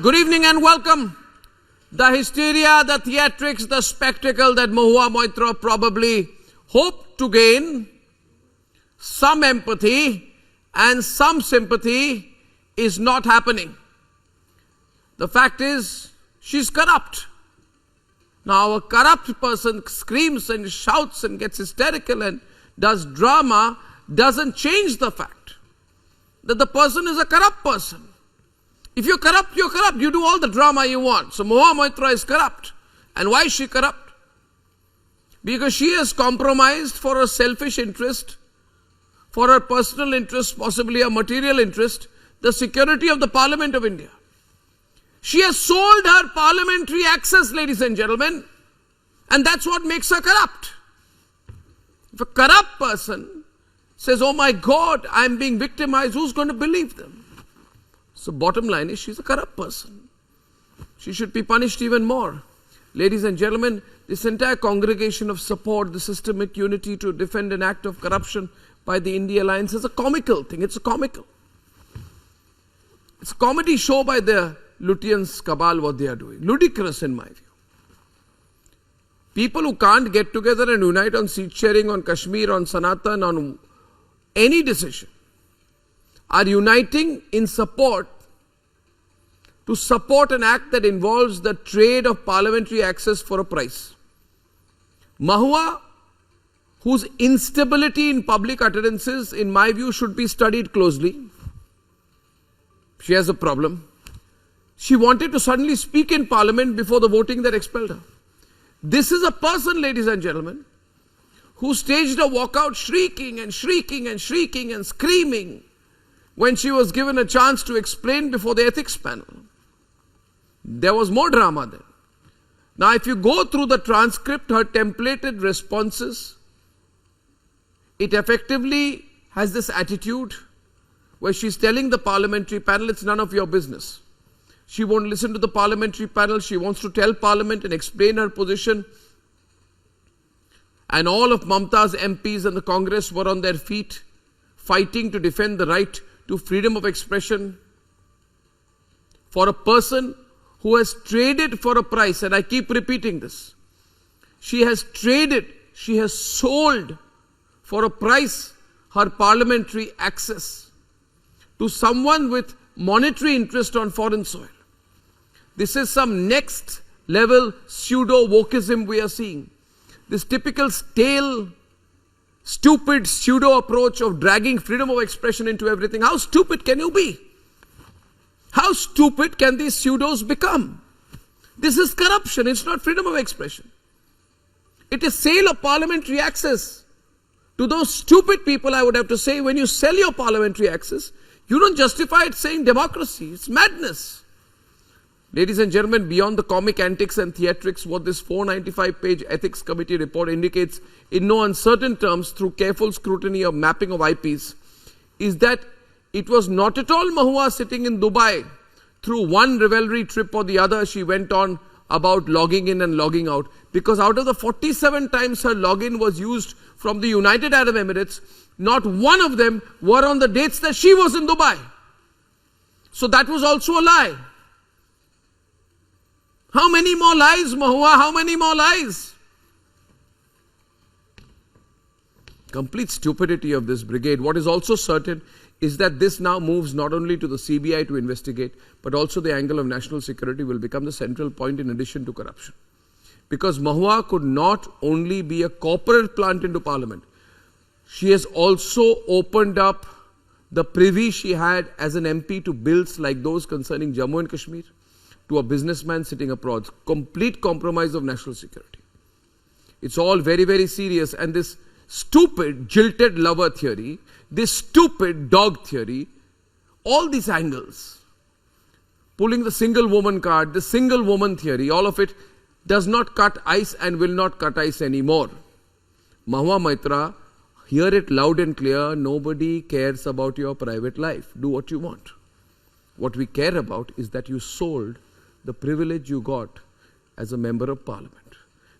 Good evening and welcome. The hysteria, the theatrics, the spectacle that Mahua Moitra probably hoped to gain some empathy and some sympathy is not happening. The fact is, she's corrupt. Now, a corrupt person screams and shouts and gets hysterical and does drama doesn't change the fact that the person is a corrupt person. If you're corrupt, you're corrupt. You do all the drama you want. So Mahua Moitra is corrupt. And why is she corrupt? Because she has compromised for her selfish interest, for her personal interest, possibly a material interest, the security of the Parliament of India. She has sold her parliamentary access, ladies and gentlemen, and that's what makes her corrupt. If a corrupt person says, oh my God, I'm being victimized, who's going to believe them? So bottom line is, she's a corrupt person. She should be punished even more. Ladies and gentlemen, this entire congregation of support, the systemic unity to defend an act of corruption by the India Alliance is a comical thing. It's a comical. It's a comedy show by the Lutyens cabal, what they are doing. Ludicrous in my view. People who can't get together and unite on seat sharing, on Kashmir, on Sanatan, on any decision, are uniting in support to support an act that involves the trade of parliamentary access for a price. Mahua, whose instability in public utterances, in my view, should be studied closely. She has a problem. She wanted to suddenly speak in parliament before the voting that expelled her. This is a person, ladies and gentlemen, who staged a walkout shrieking and shrieking and shrieking and screaming when she was given a chance to explain before the ethics panel. There was more drama then. Now, if you go through the transcript, her templated responses, it effectively has this attitude where she's telling the parliamentary panel, it's none of your business. She won't listen to the parliamentary panel. She wants to tell Parliament and explain her position. And all of Mamta's MPs and the Congress were on their feet, fighting to defend the right to freedom of expression for a person who has traded for a price. And I keep repeating this. She has traded, she has sold for a price her parliamentary access to someone with monetary interest on foreign soil. This is some next level pseudo-wokeism we are seeing. This typical stale, stupid pseudo approach of dragging freedom of expression into everything. How stupid can you be? How stupid can these pseudos become? This is corruption. It's not freedom of expression. It is sale of parliamentary access. To those stupid people, I would have to say, when you sell your parliamentary access, you don't justify it saying democracy. It's madness. Ladies and gentlemen, beyond the comic antics and theatrics, what this 495-page Ethics Committee report indicates in no uncertain terms through careful scrutiny of mapping of IPs is that it was not at all Mahua sitting in Dubai through one revelry trip or the other. She went on about logging in and logging out, because out of the 47 times her login was used from the United Arab Emirates, not one of them were on the dates that she was in Dubai. So that was also a lie. How many more lies, Mahua? How many more lies? Complete stupidity of this brigade. What is also certain is that this now moves not only to the CBI to investigate, but also the angle of national security will become the central point in addition to corruption. Because Mahua could not only be a corporate plant into parliament, she has also opened up the privy she had as an MP to bills like those concerning Jammu and Kashmir, to a businessman sitting abroad. Complete compromise of national security. It's all very, very serious. And this stupid jilted lover theory, this stupid dog theory, all these angles, pulling the single woman card, the single woman theory, all of it does not cut ice and will not cut ice anymore. Mahua Moitra, hear it loud and clear, nobody cares about your private life. Do what you want. What we care about is that you sold the privilege you got as a member of parliament.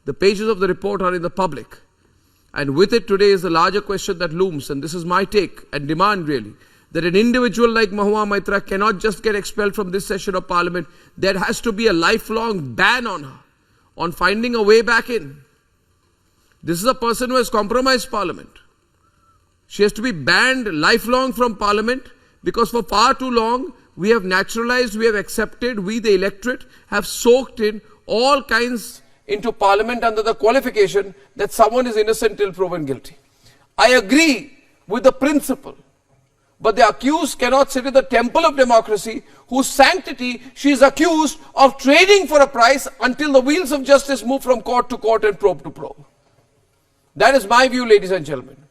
The pages of the report are in the public. And with it today is the larger question that looms, and this is my take and demand really, that an individual like Mahua Maitra cannot just get expelled from this session of Parliament. There has to be a lifelong ban on her, on finding a way back in. This is a person who has compromised Parliament. She has to be banned lifelong from Parliament, because for far too long we have naturalized, we have accepted, we the electorate have soaked in all kinds into Parliament under the qualification that someone is innocent till proven guilty. I agree with the principle, but the accused cannot sit in the temple of democracy, whose sanctity she is accused of trading for a price until the wheels of justice move from court to court and probe to probe. That is my view, ladies and gentlemen.